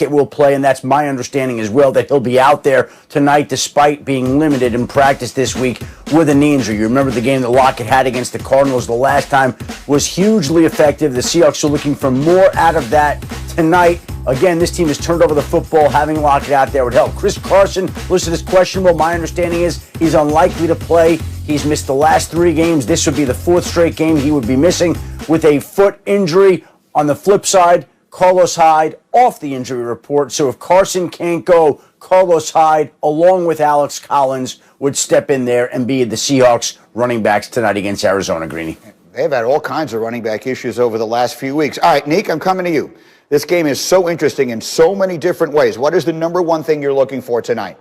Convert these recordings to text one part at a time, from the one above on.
Lockett will play, and that's my understanding as well, that he'll be out there tonight despite being limited in practice this week with a knee injury. You remember the game that Lockett had against the Cardinals the last time was hugely effective. The Seahawks are looking for more out of that tonight. Again, this team has turned over the football. Having Lockett out there would help. Chris Carson, listed as questionable. My understanding is he's unlikely to play. He's missed the last 3 games. This would be the 4th straight game he would be missing with a foot injury. On the flip side, Carlos Hyde off the injury report. So if Carson can't go, Carlos Hyde, along with Alex Collins, would step in there and be the Seahawks running backs tonight against Arizona, Greeny. They've had all kinds of running back issues over the last few weeks. All right, Neek, I'm coming to you. This game is so interesting in so many different ways. What is the number one thing you're looking for tonight?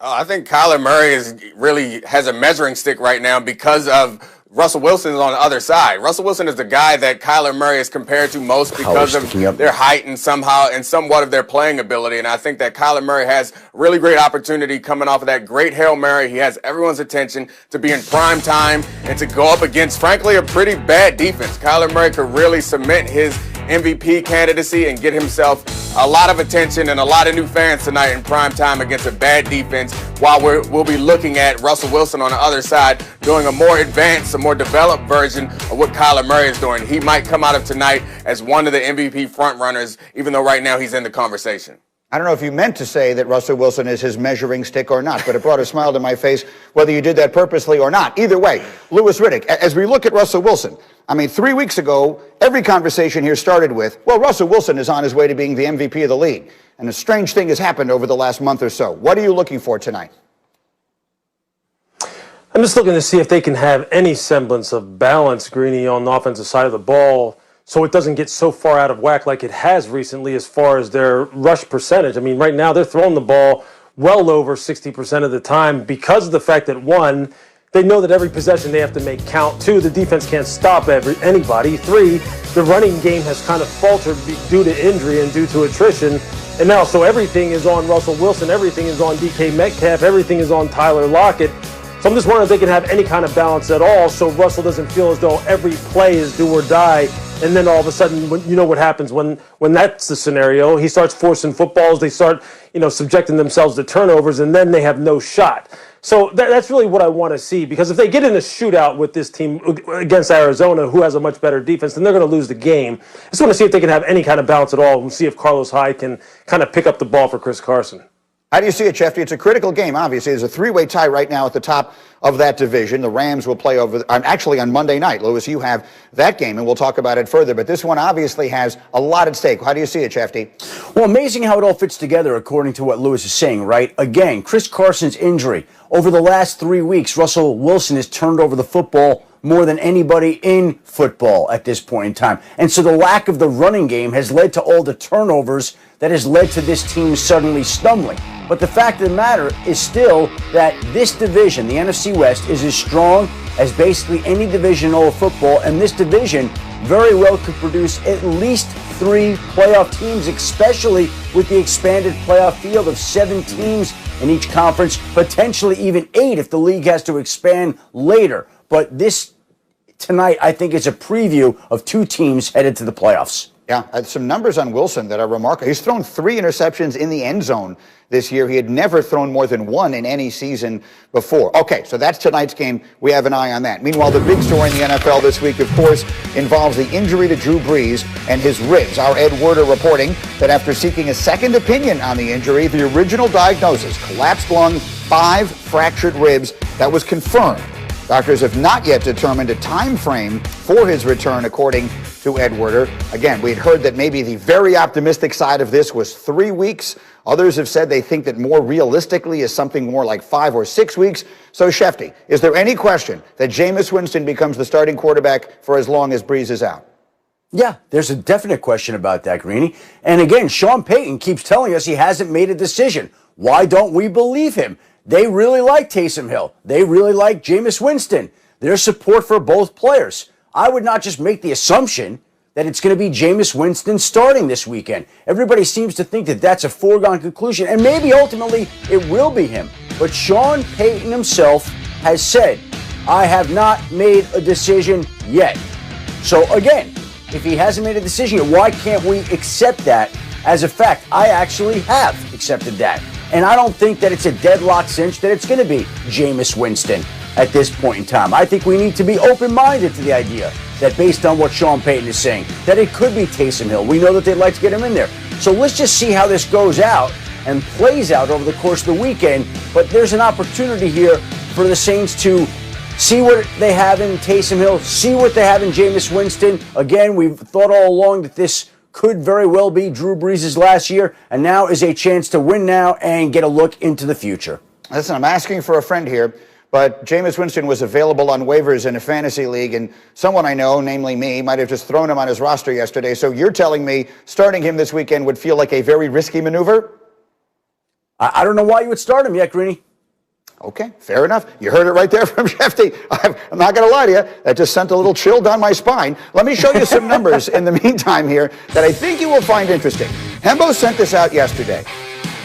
I think Kyler Murray really has a measuring stick right now because of Russell Wilson is on the other side. Russell Wilson is the guy that Kyler Murray is compared to most because of their height and somewhat of their playing ability. And I think that Kyler Murray has really great opportunity coming off of that great Hail Mary. He has everyone's attention to be in prime time and to go up against, frankly, a pretty bad defense. Kyler Murray could really cement his MVP candidacy and get himself a lot of attention and a lot of new fans tonight in prime time against a bad defense, while we'll be looking at Russell Wilson on the other side doing a more advanced, a more developed version of what Kyler Murray is doing. He might come out of tonight as one of the MVP frontrunners, even though right now he's in the conversation. I don't know if you meant to say that Russell Wilson is his measuring stick or not, but it brought a smile to my face whether you did that purposely or not. Either way, Louis Riddick, as we look at Russell Wilson, 3 weeks ago, every conversation here started with, well, Russell Wilson is on his way to being the MVP of the league. And a strange thing has happened over the last month or so. What are you looking for tonight? I'm just looking to see if they can have any semblance of balance, Greeny, on the offensive side of the ball, so it doesn't get so far out of whack like it has recently as far as their rush percentage. Right now they're throwing the ball well over 60% of the time because of the fact that, 1, they know that every possession they have to make count. 2, the defense can't stop anybody. 3, the running game has kind of faltered due to injury and due to attrition. And now, so everything is on Russell Wilson, everything is on DK Metcalf, everything is on Tyler Lockett. So I'm just wondering if they can have any kind of balance at all so Russell doesn't feel as though every play is do or die. And then all of a sudden, you know what happens when that's the scenario. He starts forcing footballs. They start, subjecting themselves to turnovers, and then they have no shot. So that's really what I want to see, because if they get in a shootout with this team against Arizona, who has a much better defense, then they're going to lose the game. I just want to see if they can have any kind of balance at all and see if Carlos Hyde can kind of pick up the ball for Chris Carson. How do you see it, Shefty? It's a critical game, obviously. There's a 3-way tie right now at the top of that division. The Rams will play actually on Monday night. Louis, you have that game, and we'll talk about it further. But this one obviously has a lot at stake. How do you see it, Shefty? Well, amazing how it all fits together according to what Louis is saying, right? Again, Chris Carson's injury. Over the last 3 weeks, Russell Wilson has turned over the football more than anybody in football at this point in time. And so the lack of the running game has led to all the turnovers that has led to this team suddenly stumbling. But the fact of the matter is still that this division, the NFC West, is as strong as basically any division in all of football, and this division very well could produce at least 3 playoff teams, especially with the expanded playoff field of 7 teams in each conference, potentially even 8 if the league has to expand later. But this tonight, I think, is a preview of 2 teams headed to the playoffs. Yeah, some numbers on Wilson that are remarkable. He's thrown 3 interceptions in the end zone this year. He had never thrown more than 1 in any season before. Okay, so that's tonight's game. We have an eye on that. Meanwhile, the big story in the NFL this week, of course, involves the injury to Drew Brees and his ribs. Our Ed Werder reporting that after seeking a second opinion on the injury, the original diagnosis, collapsed lung, 5 fractured ribs, that was confirmed. Doctors have not yet determined a time frame for his return, according to Ed Werder. Again, we had heard that maybe the very optimistic side of this was 3 weeks. Others have said they think that more realistically is something more like 5 or 6 weeks. So, Shefty, is there any question that Jameis Winston becomes the starting quarterback for as long as Brees is out? Yeah, there's a definite question about that, Greeny. And again, Sean Payton keeps telling us he hasn't made a decision. Why don't we believe him? They really like Taysom Hill. They really like Jameis Winston. There's support for both players. I would not just make the assumption that it's going to be Jameis Winston starting this weekend. Everybody seems to think that that's a foregone conclusion, and maybe ultimately it will be him. But Sean Payton himself has said, I have not made a decision yet. So again, if he hasn't made a decision yet, why can't we accept that As a fact, I actually have accepted that. And I don't think that it's a deadlock cinch that it's going to be Jameis Winston at this point in time. I think we need to be open-minded to the idea that based on what Sean Payton is saying, that it could be Taysom Hill. We know that they'd like to get him in there. So let's just see how this goes out and plays out over the course of the weekend. But there's an opportunity here for the Saints to see what they have in Taysom Hill, see what they have in Jameis Winston. Again, we've thought all along that this could very well be Drew Brees' last year, and now is a chance to win now and get a look into the future. Listen, I'm asking for a friend here, but Jameis Winston was available on waivers in a fantasy league, and someone I know, namely me, might have just thrown him on his roster yesterday. So you're telling me starting him this weekend would feel like a very risky maneuver? I don't know why you would start him yet, Greeny. Okay, fair enough. You heard it right there from Shefty. I'm not going to lie to you. That just sent a little chill down my spine. Let me show you some numbers in the meantime here that I think you will find interesting. Hembo sent this out yesterday.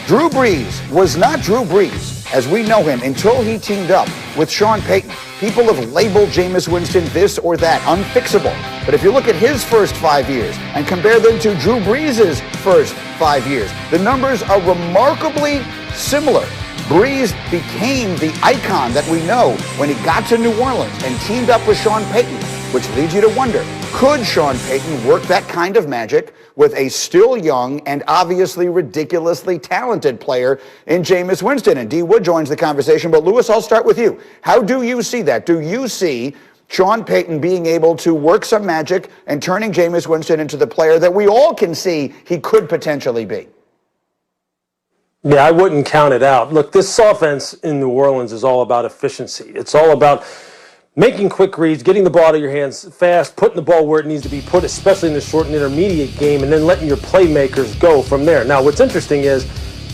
Drew Brees was not Drew Brees as we know him until he teamed up with Sean Payton. People have labeled Jameis Winston this or that, unfixable. But if you look at his first 5 years and compare them to Drew Brees' first 5 years, the numbers are remarkably similar. Brees became the icon that we know when he got to New Orleans and teamed up with Sean Payton, which leads you to wonder, could Sean Payton work that kind of magic with a still young and obviously ridiculously talented player in Jameis Winston? And D. Wood joins the conversation, but Lewis, I'll start with you. How do you see that? Do you see Sean Payton being able to work some magic and turning Jameis Winston into the player that we all can see he could potentially be? Yeah, I wouldn't count it out. Look, this offense in New Orleans is all about efficiency. It's all about making quick reads, getting the ball out of your hands fast, putting the ball where it needs to be put, especially in the short and intermediate game, and then letting your playmakers go from there. Now, what's interesting is,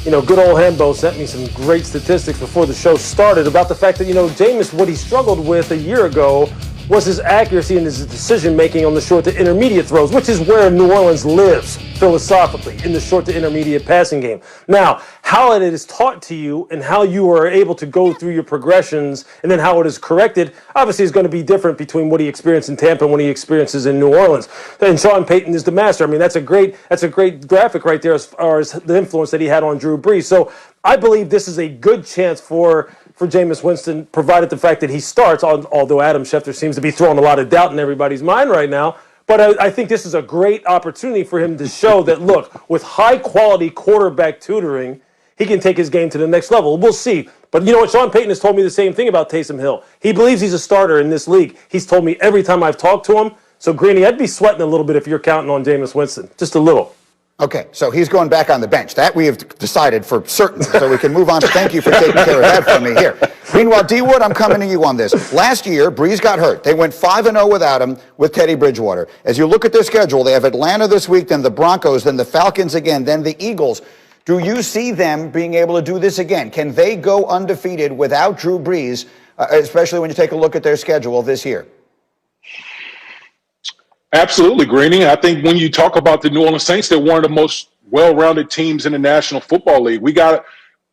good old Hembo sent me some great statistics before the show started about the fact that, Jameis, what he struggled with a year ago was his accuracy and his decision-making on the short to intermediate throws, which is where New Orleans lives philosophically, in the short to intermediate passing game. Now, how it is taught to you and how you are able to go through your progressions and then how it is corrected, obviously is going to be different between what he experienced in Tampa and what he experiences in New Orleans. And Sean Payton is the master. I mean, that's a great graphic right there as far as the influence that he had on Drew Brees. So I believe this is a good chance for Jameis Winston, provided the fact that he starts, although Adam Schefter seems to be throwing a lot of doubt in everybody's mind right now. But I think this is a great opportunity for him to show that, look, with high-quality quarterback tutoring, he can take his game to the next level. We'll see. But you know what? Sean Payton has told me the same thing about Taysom Hill. He believes he's a starter in this league. He's told me every time I've talked to him. So, Greeny, I'd be sweating a little bit if you're counting on Jameis Winston. Just a little. Okay, so he's going back on the bench. That we have decided for certain, so we can move on. Thank you for taking care of that for me here. Meanwhile, D. Wood, I'm coming to you on this. Last year, Brees got hurt. They went 5-0 without him with Teddy Bridgewater. As you look at their schedule, they have Atlanta this week, then the Broncos, then the Falcons again, then the Eagles. Do you see them being able to do this again? Can they go undefeated without Drew Brees, especially when you take a look at their schedule this year? Absolutely, Greeny. I think when you talk about the New Orleans Saints, they're one of the most well-rounded teams in the National Football League. We got,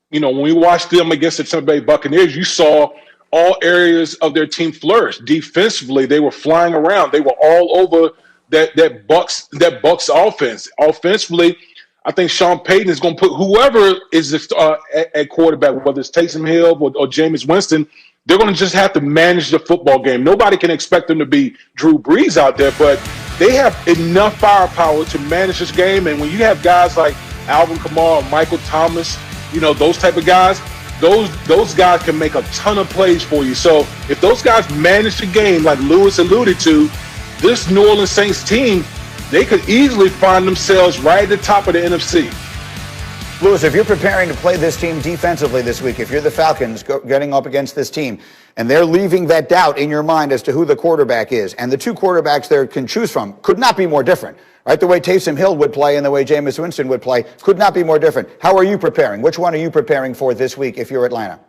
when we watched them against the Tampa Bay Buccaneers, you saw all areas of their team flourish. Defensively, they were flying around. They were all over that Bucs offense. Offensively, I think Sean Payton is going to put whoever is at quarterback, whether it's Taysom Hill or Jameis Winston, they're going to just have to manage the football game. Nobody can expect them to be Drew Brees out there, but they have enough firepower to manage this game. And when you have guys like Alvin Kamara, Michael Thomas, those type of guys, those guys can make a ton of plays for you. So if those guys manage the game, like Lewis alluded to, this New Orleans Saints team, they could easily find themselves right at the top of the NFC. Lewis, if you're preparing to play this team defensively this week, if you're the Falcons getting up against this team, and they're leaving that doubt in your mind as to who the quarterback is, and the two quarterbacks they can choose from could not be more different, right? The way Taysom Hill would play and the way Jameis Winston would play could not be more different. How are you preparing? Which one are you preparing for this week if you're Atlanta?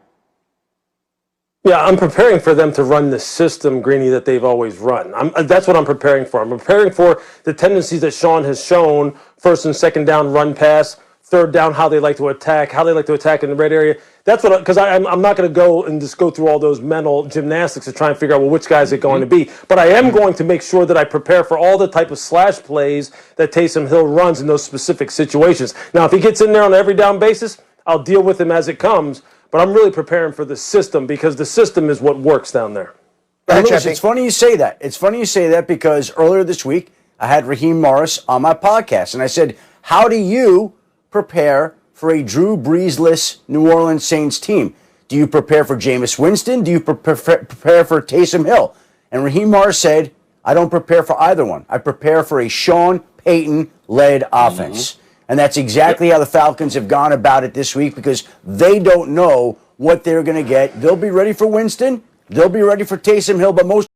Yeah, I'm preparing for them to run the system, Greeny, that they've always run. That's what I'm preparing for. I'm preparing for the tendencies that Sean has shown, first and second down run pass, third down, how they like to attack in the red area. That's what, because I'm not going to go and just go through all those mental gymnastics to try and figure out, well, which guy is it going to be. But I am going to make sure that I prepare for all the type of slash plays that Taysom Hill runs in those specific situations. Now, if he gets in there on an every down basis, I'll deal with him as it comes. But I'm really preparing for the system, because the system is what works down there. Lewis, it's funny you say that. It's funny you say that because earlier this week, I had Raheem Morris on my podcast, and I said, how do you prepare for a Drew Brees-less New Orleans Saints team? Do you prepare for Jameis Winston? Do you prepare for Taysom Hill? And Raheem Morris said, I don't prepare for either one. I prepare for a Sean Payton-led offense. And that's exactly how the Falcons have gone about it this week, because they don't know what they're going to get. They'll be ready for Winston. They'll be ready for Taysom Hill, but most